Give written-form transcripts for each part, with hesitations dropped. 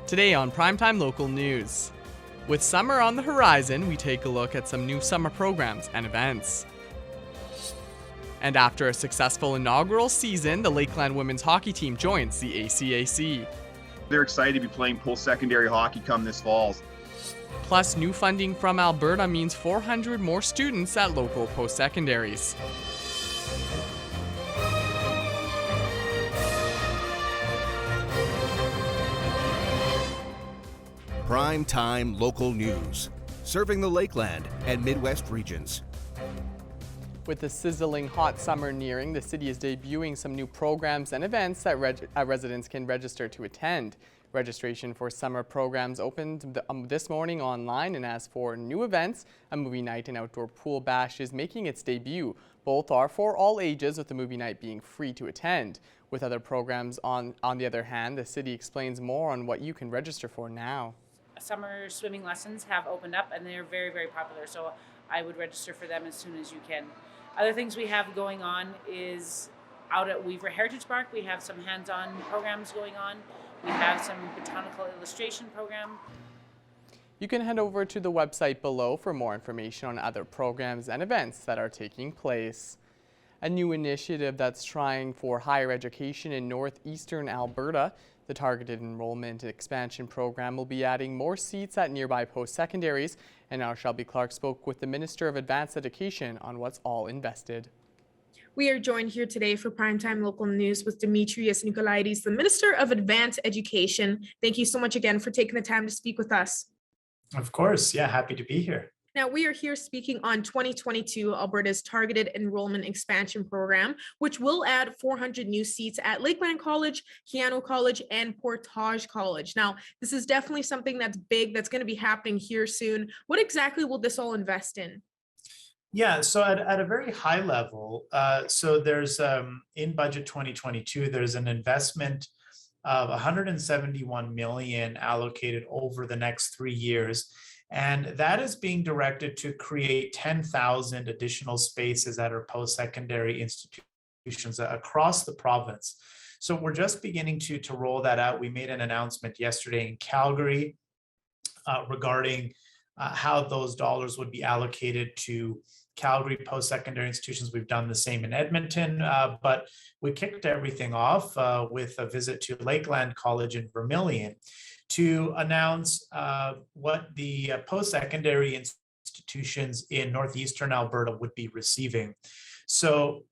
Today on Primetime Local News. With summer on the horizon, we take a look at some new summer programs and events. And after a successful inaugural season, the Lakeland women's hockey team joins the ACAC. They're excited to be playing post-secondary hockey come this fall. Plus, new funding from Alberta means 400 more students at local post-secondaries. Primetime Local News, serving the Lakeland and Midwest regions. With the sizzling hot summer nearing, the city is debuting some new programs and events that residents can register to attend. Registration for summer programs opened this morning online, and as for new events, a movie night and outdoor pool bash is making its debut. Both are for all ages, with the movie night being free to attend. With other programs on the other hand, the city explains more on what you can register for now. Summer swimming lessons have opened up and they're very, very popular, so I would register for them as soon as you can. Other things we have going on is out at Weaver Heritage Park, we have some hands-on programs going on. We have some botanical illustration program. You can head over to the website below for more information on other programs and events that are taking place. A new initiative that's trying for higher education in northeastern Alberta. The Targeted Enrollment Expansion Program will be adding more seats at nearby post-secondaries, and our Shelby Clark spoke with the Minister of Advanced Education on what's all invested. We are joined here today for Primetime Local News with Demetrius Nicolaides, the Minister of Advanced Education. Thank you so much again for taking the time to speak with us. Of course, yeah, happy to be here. Now, we are here speaking on 2022 Alberta's Targeted Enrollment Expansion Program, which will add 400 new seats at Lakeland College, Keanu College, and Portage College. Now, this is definitely something that's big, that's going to be happening here soon. What exactly will this all invest in? Yeah, so at a very high level, so there's in budget 2022, there's an investment of 171 million allocated over the next 3 years. And that is being directed to create 10,000 additional spaces at our post-secondary institutions across the province. So we're just beginning to roll that out. We made an announcement yesterday in Calgary regarding how those dollars would be allocated to Calgary post-secondary institutions. We've done the same in Edmonton, but we kicked everything off with a visit to Lakeland College in Vermilion to announce what the post-secondary institutions in northeastern Alberta would be receiving. So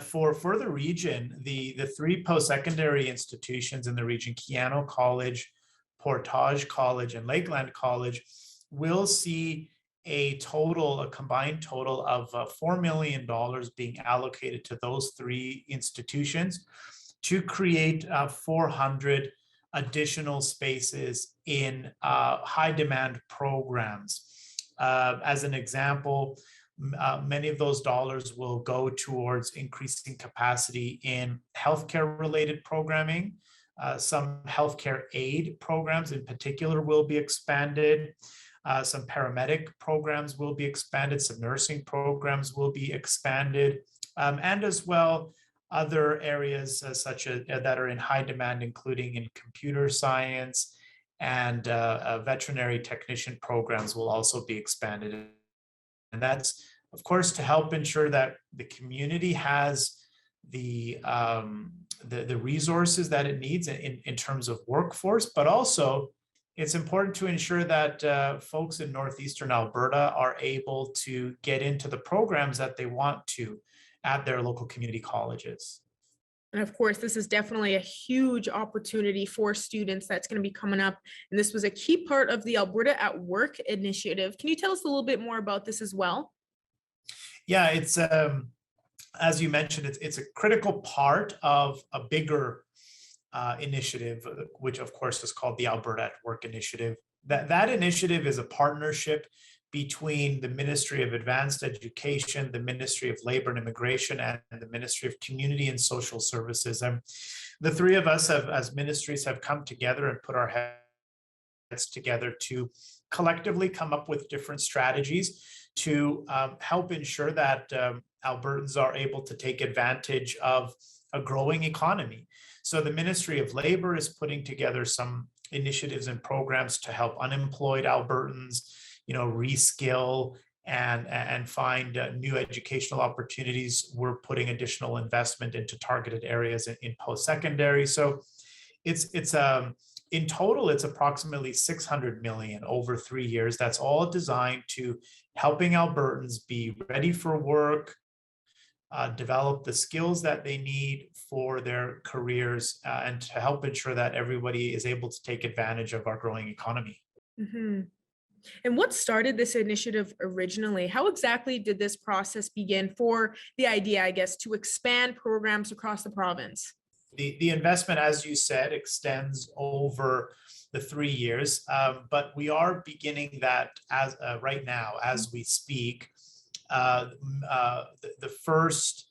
for the region, the three post-secondary institutions in the region, Keanu College, Portage College, and Lakeland College, will see a combined total of $4 million being allocated to those three institutions to create 400 additional spaces in high demand programs. As an example, many of those dollars will go towards increasing capacity in healthcare related programming. Some healthcare aid programs in particular will be expanded. Some paramedic programs will be expanded. Some nursing programs will be expanded. And as well, other areas such as that are in high demand, including in computer science and veterinary technician programs will also be expanded. And that's, of course, to help ensure that the community has the resources that it needs in terms of workforce, but also it's important to ensure that folks in northeastern Alberta are able to get into the programs that they want to at their local community colleges. And of course, this is definitely a huge opportunity for students that's going to be coming up. And this was a key part of the Alberta at Work initiative. Can you tell us a little bit more about this as well? Yeah, it's as you mentioned, it's a critical part of a bigger initiative, which of course is called the Alberta at Work initiative. That initiative is a partnership between the Ministry of Advanced Education, the Ministry of Labor and Immigration, and the Ministry of Community and Social Services. And the three of us as ministries have come together and put our heads together to collectively come up with different strategies to help ensure that Albertans are able to take advantage of a growing economy. So the Ministry of Labor is putting together some initiatives and programs to help unemployed Albertans, reskill and find new educational opportunities. We're putting additional investment into targeted areas in post-secondary. So it's in total, it's approximately 600 million over 3 years. That's all designed to helping Albertans be ready for work, develop the skills that they need for their careers, and to help ensure that everybody is able to take advantage of our growing economy. Mhm. And what started this initiative originally? How exactly did this process begin for the idea, I guess, to expand programs across the province? The investment, as you said, extends over the 3 years, but we are beginning that as right now as we speak. The first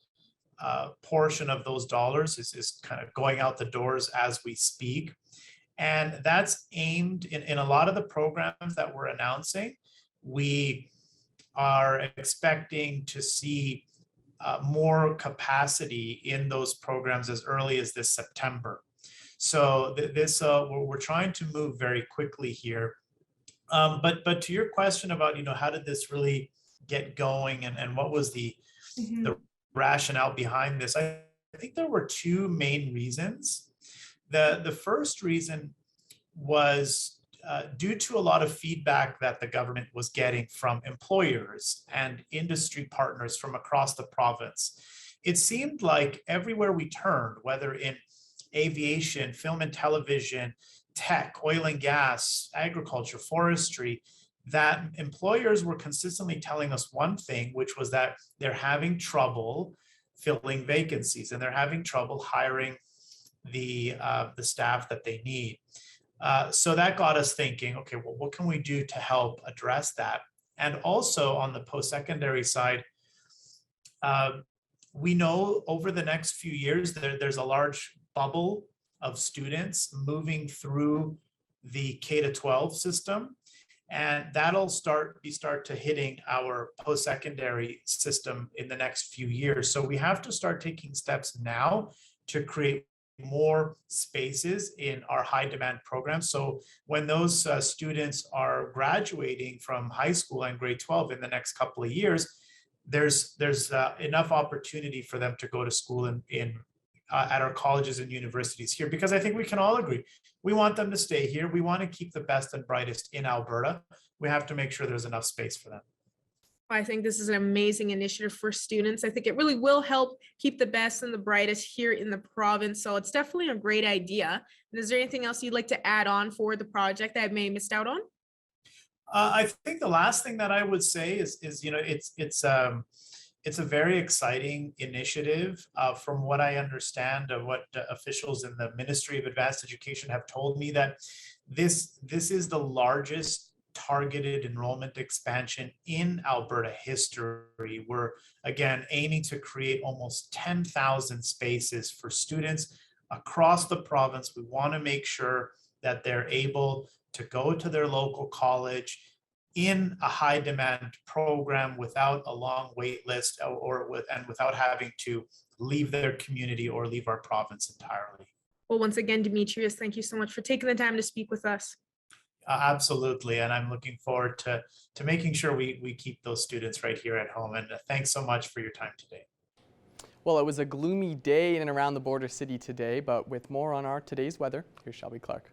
portion of those dollars is kind of going out the doors as we speak. And that's aimed in a lot of the programs that we're announcing. We are expecting to see more capacity in those programs as early as this September. So we're trying to move very quickly here. But to your question about, how did this really get going and what was the rationale behind this? I think there were two main reasons. The first reason was due to a lot of feedback that the government was getting from employers and industry partners from across the province. It seemed like everywhere we turned, whether in aviation, film and television, tech, oil and gas, agriculture, forestry, that employers were consistently telling us one thing, which was that they're having trouble filling vacancies and they're having trouble hiring the staff that they need. So that got us thinking, okay, well, what can we do to help address that? And also on the post-secondary side, we know over the next few years, there's a large bubble of students moving through the K-12 system. And that'll start to hitting our post-secondary system in the next few years. So we have to start taking steps now to create more spaces in our high demand programs. So when those students are graduating from high school and grade 12 in the next couple of years, there's enough opportunity for them to go to school at our colleges and universities here, because I think we can all agree, we want them to stay here. We want to keep the best and brightest in Alberta. We have to make sure there's enough space for them. I think this is an amazing initiative for students. I think it really will help keep the best and the brightest here in the province. So it's definitely a great idea. And is there anything else you'd like to add on for the project that I may have missed out on? I think the last thing that I would say is it's a very exciting initiative. From what I understand of what officials in the Ministry of Advanced Education have told me, that this is the largest targeted enrollment expansion in Alberta history. We're again aiming to create almost 10,000 spaces for students across the province. We want to make sure that they're able to go to their local college in a high demand program without a long wait list and without having to leave their community or leave our province entirely. Well, once again, Demetrius, thank you so much for taking the time to speak with us. Absolutely. And I'm looking forward to making sure we keep those students right here at home. And thanks so much for your time today. Well, it was a gloomy day in and around the border city today, but with more on our today's weather, here's Shelby Clark.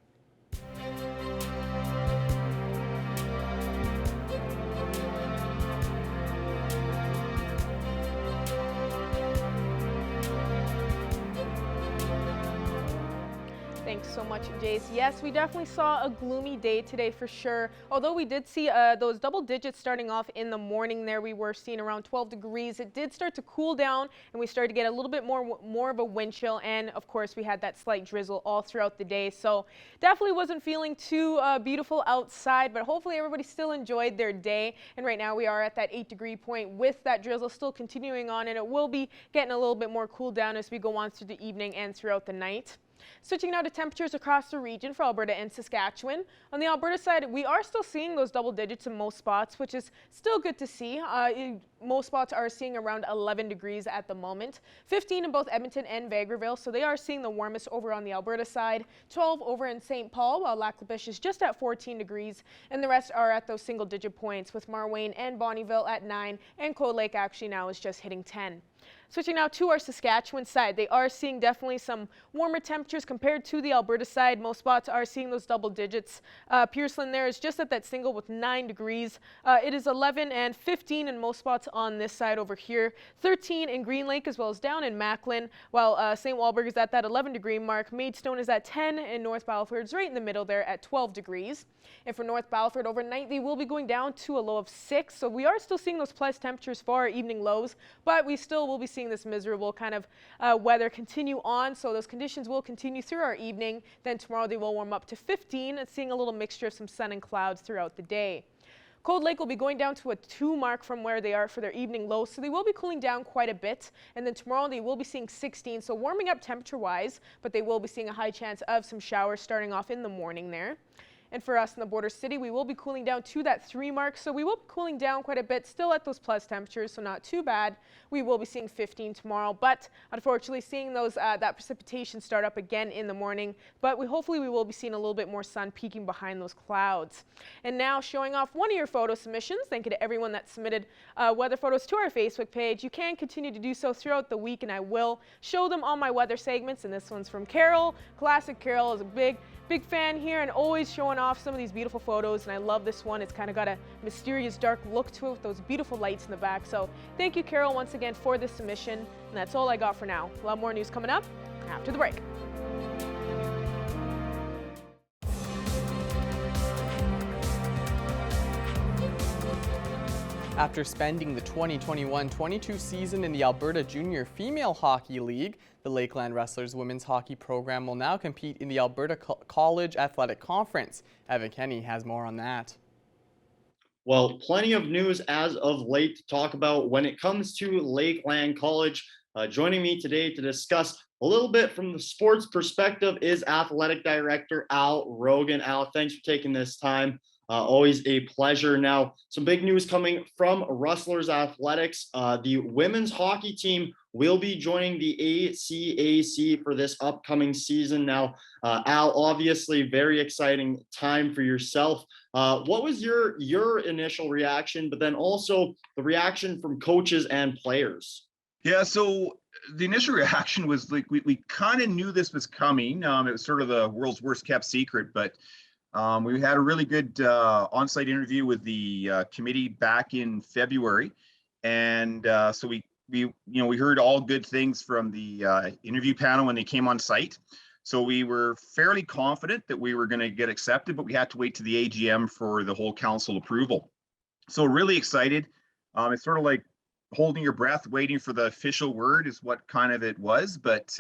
Thanks so much, Jace. Yes, we definitely saw a gloomy day today for sure. Although we did see those double digits starting off in the morning there. We were seeing around 12 degrees. It did start to cool down and we started to get a little bit more of a wind chill. And of course, we had that slight drizzle all throughout the day. So definitely wasn't feeling too beautiful outside, but hopefully everybody still enjoyed their day. And right now we are at that 8-degree point with that drizzle still continuing on, and it will be getting a little bit more cool down as we go on through the evening and throughout the night. Switching now to temperatures across the region for Alberta and Saskatchewan. On the Alberta side, we are still seeing those double digits in most spots, which is still good to see. Most spots are seeing around 11 degrees at the moment, 15 in both Edmonton and Vegreville, so they are seeing the warmest over on the Alberta side, 12 over in St. Paul, while Lac La Biche is just at 14 degrees, and the rest are at those single-digit points, with Marwayne and Bonnyville at 9, and Cold Lake actually now is just hitting 10. Switching now to our Saskatchewan side, they are seeing definitely some warmer temperatures compared to the Alberta side. Most spots are seeing those double digits. Pearceland there is just at that single with 9 degrees. It is 11 and 15 in most spots on this side over here. 13 in Green Lake as well as down in Macklin, while St. Walburg is at that 11-degree mark. Maidstone is at 10 and North Battleford is right in the middle there at 12 degrees. And for North Battleford overnight, they will be going down to a low of 6. So we are still seeing those plus temperatures for our evening lows, but we still will be seeing this miserable kind of weather continue on. So those conditions will continue through our evening. Then tomorrow they will warm up to 15 and seeing a little mixture of some sun and clouds throughout the day. Cold Lake will be going down to a 2 mark from where they are for their evening low, so they will be cooling down quite a bit. And then tomorrow they will be seeing 16, so warming up temperature-wise, but they will be seeing a high chance of some showers starting off in the morning there. And for us in the border city, we will be cooling down to that 3 mark. So we will be cooling down quite a bit, still at those plus temperatures, so not too bad. We will be seeing 15 tomorrow, but unfortunately seeing those that precipitation start up again in the morning. But hopefully we will be seeing a little bit more sun peeking behind those clouds. And now showing off one of your photo submissions. Thank you to everyone that submitted weather photos to our Facebook page. You can continue to do so throughout the week, and I will show them on my weather segments. And this one's from Carol. Classic Carol is a big fan here and always showing off some of these beautiful photos, and I love this one. It's kind of got a mysterious dark look to it with those beautiful lights in the back. So thank you, Carol, once again for this submission. And that's all I got for now. A lot more news coming up after the break. After spending the 2021-22 season in the Alberta Junior Female Hockey League, the Lakeland Wrestlers women's hockey program will now compete in the Alberta College Athletic Conference. Evan Kenny has more on that. Well, plenty of news as of late to talk about when it comes to Lakeland College. Joining me today to discuss a little bit from the sports perspective is Athletic Director Al Rogan. Al, thanks for taking this time. Always a pleasure. Now, some big news coming from Rustlers Athletics. The women's hockey team will be joining the ACAC for this upcoming season. Now, Al, obviously very exciting time for yourself. What was your initial reaction, but then also the reaction from coaches and players? Yeah, so the initial reaction was like we kind of knew this was coming. It was sort of the world's worst kept secret, but we had a really good on-site interview with the committee back in February, and so we heard all good things from the interview panel when they came on site. So we were fairly confident that we were going to get accepted, but we had to wait to the AGM for the whole council approval. So really excited. It's sort of like holding your breath, waiting for the official word is what kind of it was, but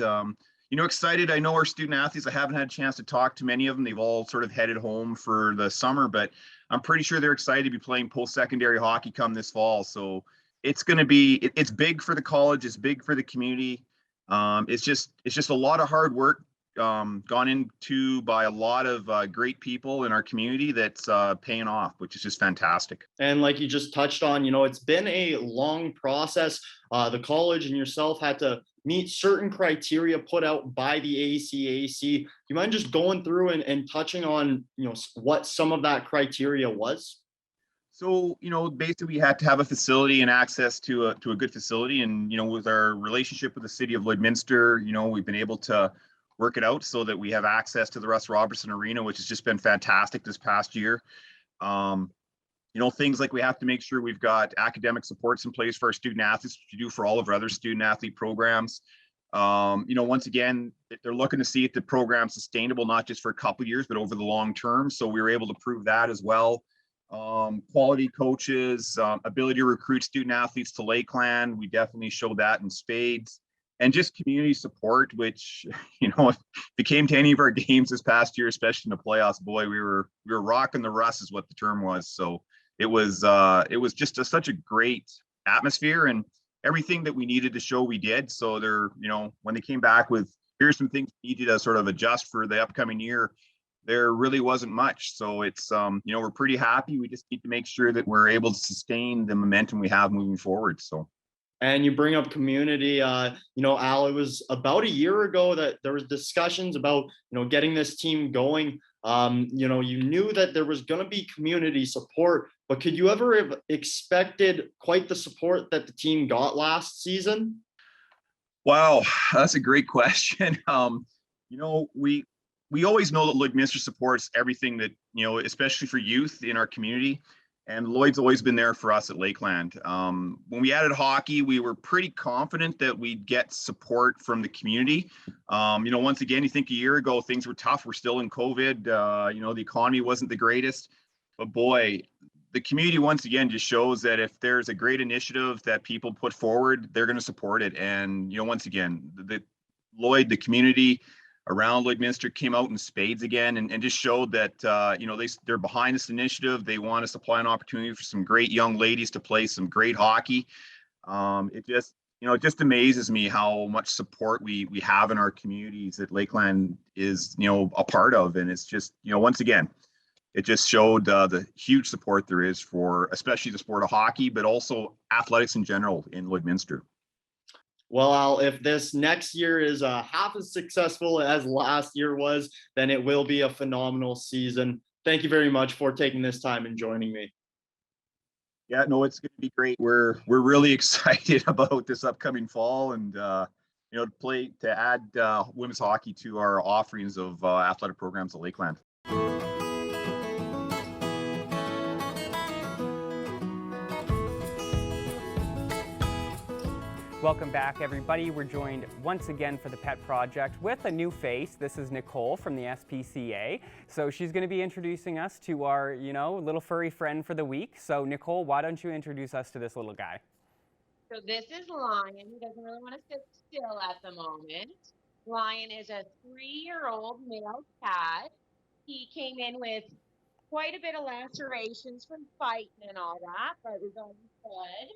excited. I know our student athletes, I haven't had a chance to talk to many of them. They've all sort of headed home for the summer, but I'm pretty sure they're excited to be playing post-secondary hockey come this fall. So it's going to be, it's big for the college. It's big for the community. It's just a lot of hard work gone into by a lot of great people in our community that's paying off, which is just fantastic. And like you just touched on, it's been a long process. The college and yourself had to meet certain criteria put out by the ACAC. Do you mind just going through and touching on, what some of that criteria was? So, basically we had to have a facility and access to a good facility. And, with our relationship with the city of Lloydminster, we've been able to work it out so that we have access to the Russ Robertson Arena, which has just been fantastic this past year. Things like we have to make sure we've got academic supports in place for our student athletes, which we do for all of our other student athlete programs. Once again, they're looking to see if the program's sustainable, not just for a couple of years, but over the long term. So we were able to prove that as well. Quality coaches, ability to recruit student athletes to Lakeland. We definitely showed that in spades. And just community support, which, if it came to any of our games this past year, especially in the playoffs, boy, we were rocking the Russ is what the term was. So it was just such a great atmosphere and everything that we needed to show we did. So when they came back with here's some things we needed to sort of adjust for the upcoming year, there really wasn't much. So it's, we're pretty happy. We just need to make sure that we're able to sustain the momentum we have moving forward. So. And you bring up community, Al, it was about a year ago that there was discussions about, getting this team going. You knew that there was going to be community support, but could you ever have expected quite the support that the team got last season? Wow, that's a great question. We always know that Lloydminster supports everything that, especially for youth in our community. And Lloyd's always been there for us at Lakeland. When we added hockey, we were pretty confident that we'd get support from the community. Once again, you think a year ago, things were tough. We're still in COVID. The economy wasn't the greatest. But boy, the community once again just shows that if there's a great initiative that people put forward, they're going to support it. And, once again, the community around Lloydminster came out in spades again and just showed that, they're behind this initiative. They want to supply an opportunity for some great young ladies to play some great hockey. It just amazes me how much support we have in our communities that Lakeland is, a part of. And it's just, once again, it just showed the huge support there is for especially the sport of hockey, but also athletics in general in Lloydminster. Well, Al, if this next year is half as successful as last year was, then it will be a phenomenal season. Thank you very much for taking this time and joining me. Yeah, no, it's going to be great. We're really excited about this upcoming fall and, to add women's hockey to our offerings of athletic programs at Lakeland. Welcome back, everybody. We're joined once again for the Pet Project with a new face. This is Nicole from the SPCA. So she's going to be introducing us to our, little furry friend for the week. So Nicole, why don't you introduce us to this little guy? So this is Lion. He doesn't really want to sit still at the moment. Lion is a 3-year-old male cat. He came in with quite a bit of lacerations from fighting and all that, but we've got him good.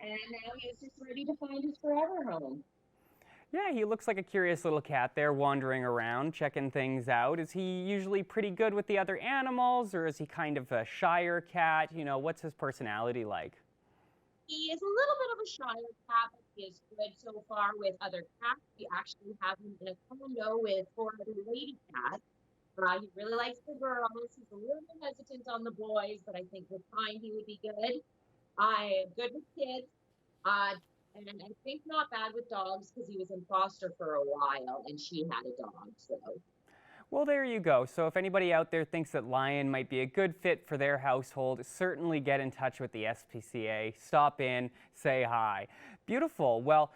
And now he's just ready to find his forever home. Yeah, he looks like a curious little cat there wandering around, checking things out. Is he usually pretty good with the other animals, or is he kind of a shyer cat? What's his personality like? He is a little bit of a shyer cat, but he is good so far with other cats. We actually have him in a condo with 4 other lady cats. He really likes the girls. He's a little bit hesitant on the boys, but I think with time he would be good. Good with kids, and I think not bad with dogs because he was in foster for a while and she had a dog. So, well, there you go. So if anybody out there thinks that Lion might be a good fit for their household, certainly get in touch with the SPCA. Stop in, say hi. Beautiful. Well,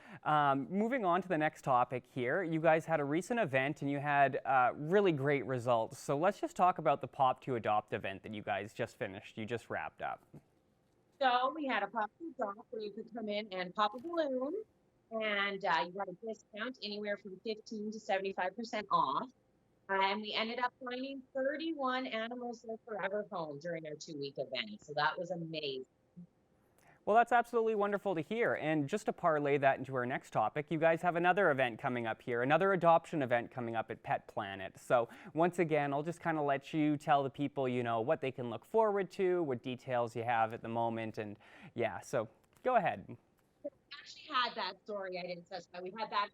moving on to the next topic here. You guys had a recent event and you had really great results. So let's just talk about the Pop to Adopt event that you guys just finished. You just wrapped up. So we had a pop to adopt where you could come in and pop a balloon, and you got a discount anywhere from 15 to 75% off. And we ended up finding 31 animals their forever home during our 2-week event. So that was amazing. Well, that's absolutely wonderful to hear. And just to parlay that into our next topic, you guys have another event coming up here, another adoption event coming up at Pet Planet. So once again, I'll just kind of let you tell the people, what they can look forward to, what details you have at the moment. And yeah, so go ahead. We actually had that story I didn't specify. We had that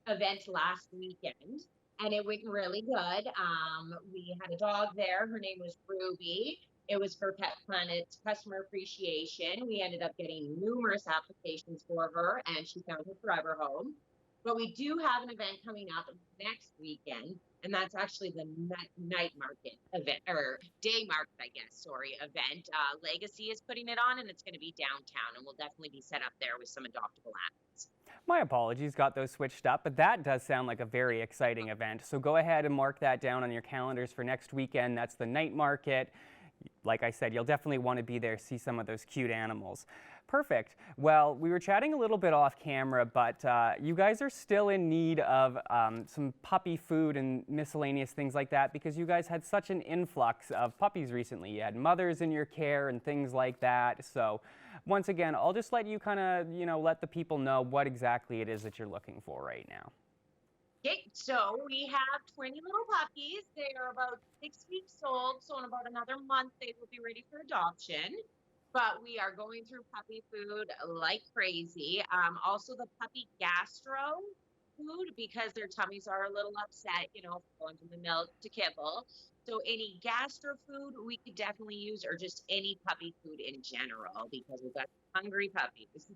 event last weekend, and it went really good. We had a dog there. Her name was Ruby. It was for Pet Planet's customer appreciation. We ended up getting numerous applications for her, and she found her forever home. But we do have an event coming up next weekend, and that's actually the night market event, or day market, event. Legacy is putting it on, and it's going to be downtown, and we'll definitely be set up there with some adoptable animals. My apologies, got those switched up, but that does sound like a very exciting event. So go ahead and mark that down on your calendars for next weekend. That's the night market. Like I said, you'll definitely want to be there, see some of those cute animals. Perfect. Well, we were chatting a little bit off camera, but you guys are still in need of some puppy food and miscellaneous things like that because you guys had such an influx of puppies recently. You had mothers in your care and things like that. So once again, I'll just let you kind of, let the people know what exactly it is that you're looking for right now. Okay, so we have 20 little puppies. They are about 6 weeks old. So in about another month, they will be ready for adoption. But we are going through puppy food like crazy. Also the puppy gastro food because their tummies are a little upset, going from the milk to kibble. So any gastro food we could definitely use, or just any puppy food in general because we've got hungry puppies.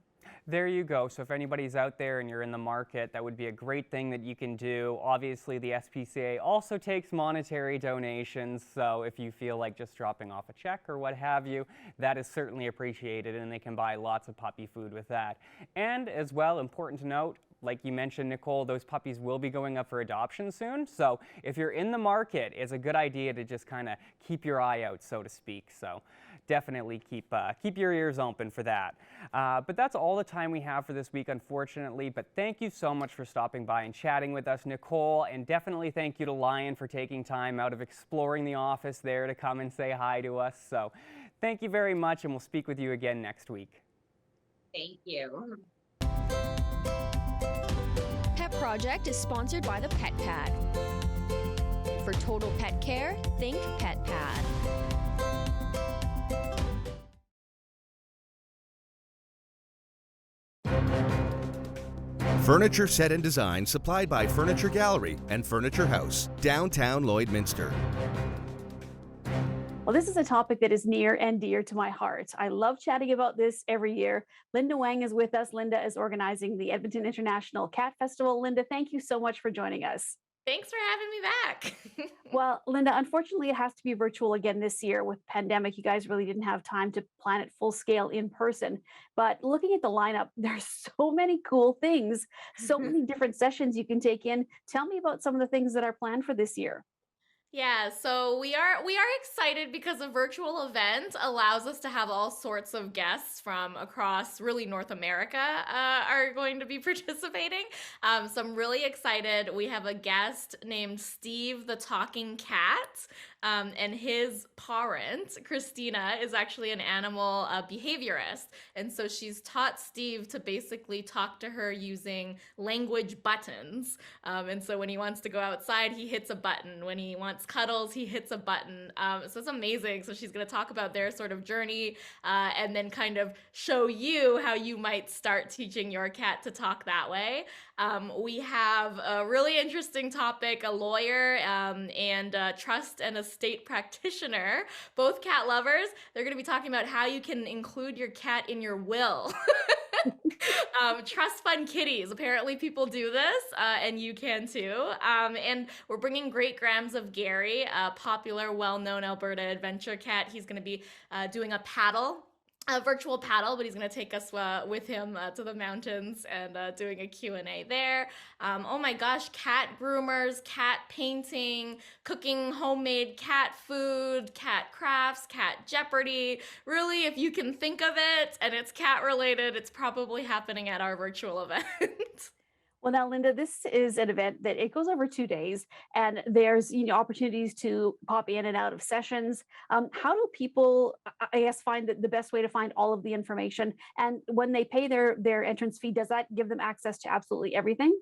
There you go. So if anybody's out there and you're in the market, that would be a great thing that you can do. Obviously, the SPCA also takes monetary donations. So if you feel like just dropping off a check or what have you, that is certainly appreciated, and they can buy lots of puppy food with that. And as well, important to note, like you mentioned, Nicole, those puppies will be going up for adoption soon. So if you're in the market, it's a good idea to just kind of keep your eye out, so to speak. So definitely keep your ears open for that. But that's all the time we have for this week, unfortunately. But thank you so much for stopping by and chatting with us, Nicole. And definitely thank you to Lion for taking time out of exploring the office there to come and say hi to us. So thank you very much, and we'll speak with you again next week. Thank you. Pet Project is sponsored by the Pet Pad. For total pet care, think Pet Pad. Furniture set and design supplied by Furniture Gallery and Furniture House, downtown Lloydminster. Well, this is a topic that is near and dear to my heart. I love chatting about this every year. Linda Wang is with us. Linda is organizing the Edmonton International Cat Festival. Linda, thank you so much for joining us. Thanks for having me back. Well, Linda, unfortunately, it has to be virtual again this year with pandemic. You guys really didn't have time to plan it full scale in person. But looking at the lineup, there's so many cool things, so many different sessions you can take in. Tell me about some of the things that are planned for this year. Yeah, so we are excited because a virtual event allows us to have all sorts of guests from across really North America are going to be participating. So I'm really excited. We have a guest named Steve the Talking Cat. And his parent, Christina, is actually an animal behaviorist. And so she's taught Steve to basically talk to her using language buttons. And so when he wants to go outside, he hits a button. When he wants cuddles, he hits a button. So it's amazing. So she's going to talk about their sort of journey and then kind of show you how you might start teaching your cat to talk that way. We have a really interesting topic, a lawyer and trust and estate practitioner, both cat lovers. They're going to be talking about how you can include your cat in your will. Trust fund kitties. Apparently people do this, and you can too. And we're bringing Great Grams of Gary, a popular, well-known Alberta adventure cat. He's going to be doing a virtual paddle, but he's going to take us with him to the mountains and doing a Q&A there. Oh my gosh, cat groomers, cat painting, cooking homemade cat food, cat crafts, cat Jeopardy. Really, if you can think of it and it's cat related, it's probably happening at our virtual event. Well, now, Linda, this is an event that it goes over 2 days, and there's opportunities to pop in and out of sessions. How do people, I guess, find the best way to find all of the information? And when they pay their entrance fee, does that give them access to absolutely everything?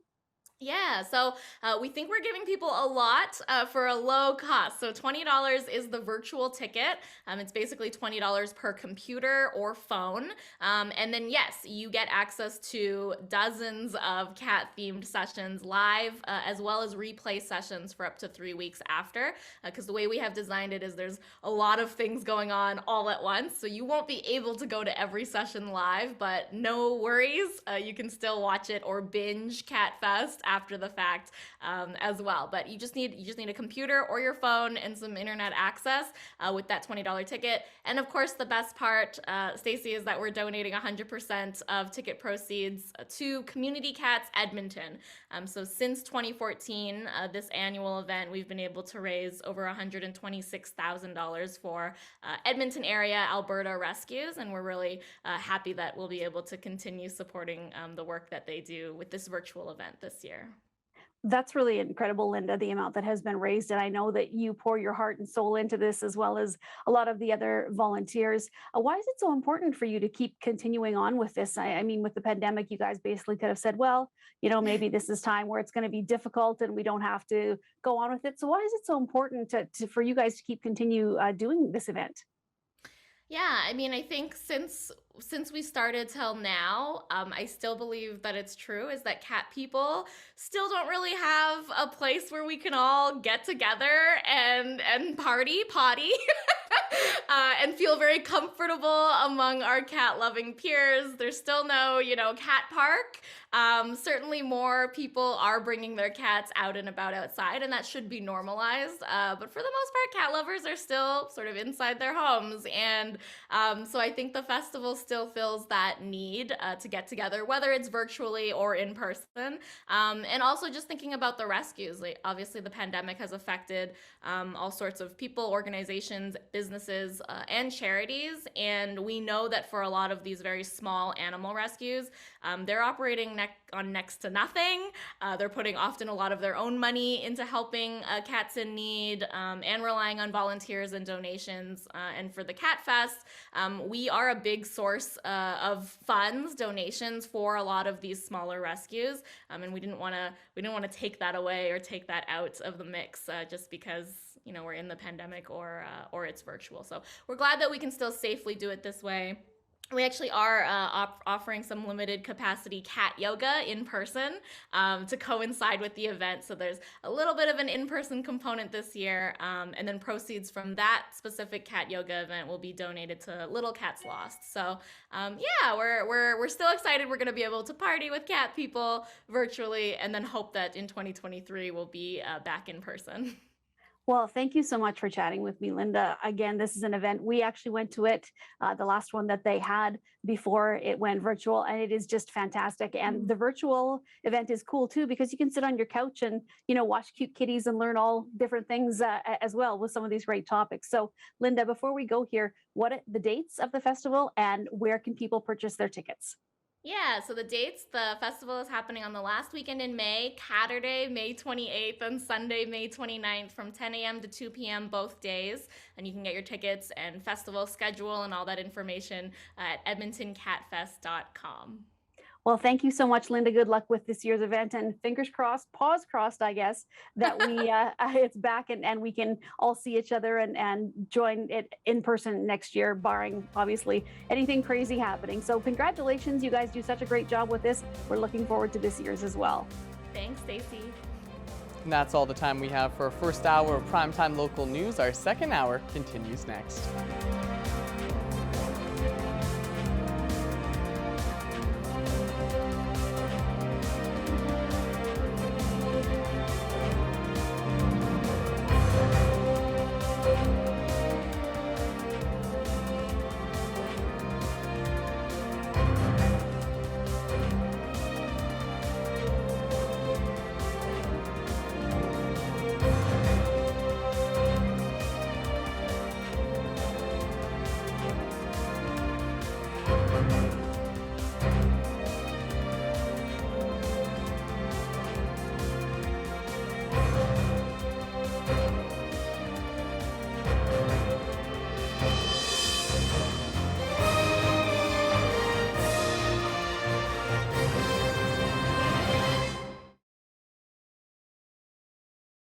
Yeah, so we think we're giving people a lot for a low cost. So $20 is the virtual ticket. It's basically $20 per computer or phone. And then, yes, you get access to dozens of cat-themed sessions live, as well as replay sessions for up to 3 weeks after. Because the way we have designed it is there's a lot of things going on all at once. So you won't be able to go to every session live, but no worries. You can still watch it or binge Cat Fest after the fact as well. But you just need a computer or your phone and some internet access with that $20 ticket. And of course, the best part, Stacey, is that we're donating 100% of ticket proceeds to Community Cats Edmonton. So since 2014, this annual event, we've been able to raise over $126,000 for Edmonton area Alberta rescues, and we're really happy that we'll be able to continue supporting the work that they do with this virtual event this year. That's really incredible, Linda, the amount that has been raised. And I know that you pour your heart and soul into this, as well as a lot of the other volunteers. Why is it so important for you to keep continuing on with this? I mean, with the pandemic, you guys basically could have said, well, maybe this is time where it's going to be difficult and we don't have to go on with it. So why is it so important for you guys to continue doing this event? Yeah, I mean, I think since we started till now, I still believe that it's true, is that cat people still don't really have a place where we can all get together and party, potty, and feel very comfortable among our cat loving peers. There's still no, cat park. Certainly more people are bringing their cats out and about outside, and that should be normalized. But for the most part, cat lovers are still sort of inside their homes. And so I think the festival still fills that need to get together, whether it's virtually or in person. And also just thinking about the rescues. Like, obviously, the pandemic has affected all sorts of people, organizations, businesses, and charities. And we know that for a lot of these very small animal rescues, they're operating on next to nothing. They're putting often a lot of their own money into helping cats in need and relying on volunteers and donations. And for the Cat Fest, we are a big source of funds, donations for a lot of these smaller rescues. And we didn't want to take that away or take that out of the mix just because we're in the pandemic or it's virtual. So we're glad that we can still safely do it this way. We actually are offering some limited capacity cat yoga in person to coincide with the event. So there's a little bit of an in-person component this year. And then proceeds from that specific cat yoga event will be donated to Little Cats Lost. So yeah, we're still excited. We're going to be able to party with cat people virtually, and then hope that in 2023 we'll be back in person. Well, thank you so much for chatting with me, Linda. Again, this is an event. We actually went to it, the last one that they had before it went virtual, and it is just fantastic. And the virtual event is cool too, because you can sit on your couch and, watch cute kitties and learn all different things as well with some of these great topics. So Linda, before we go here, what are the dates of the festival and where can people purchase their tickets? Yeah, so the dates, the festival is happening on the last weekend in May, Saturday, May 28th, and Sunday, May 29th from 10 a.m. to 2 p.m. both days. And you can get your tickets and festival schedule and all that information at edmontoncatfest.com. Well, thank you so much, Linda. Good luck with this year's event, and fingers crossed, paws crossed, I guess, that we it's back and we can all see each other and join it in person next year, barring obviously anything crazy happening. So congratulations, you guys do such a great job with this. We're looking forward to this year's as well. Thanks, Stacey. And that's all the time we have for our first hour of Primetime Local News. Our second hour continues next.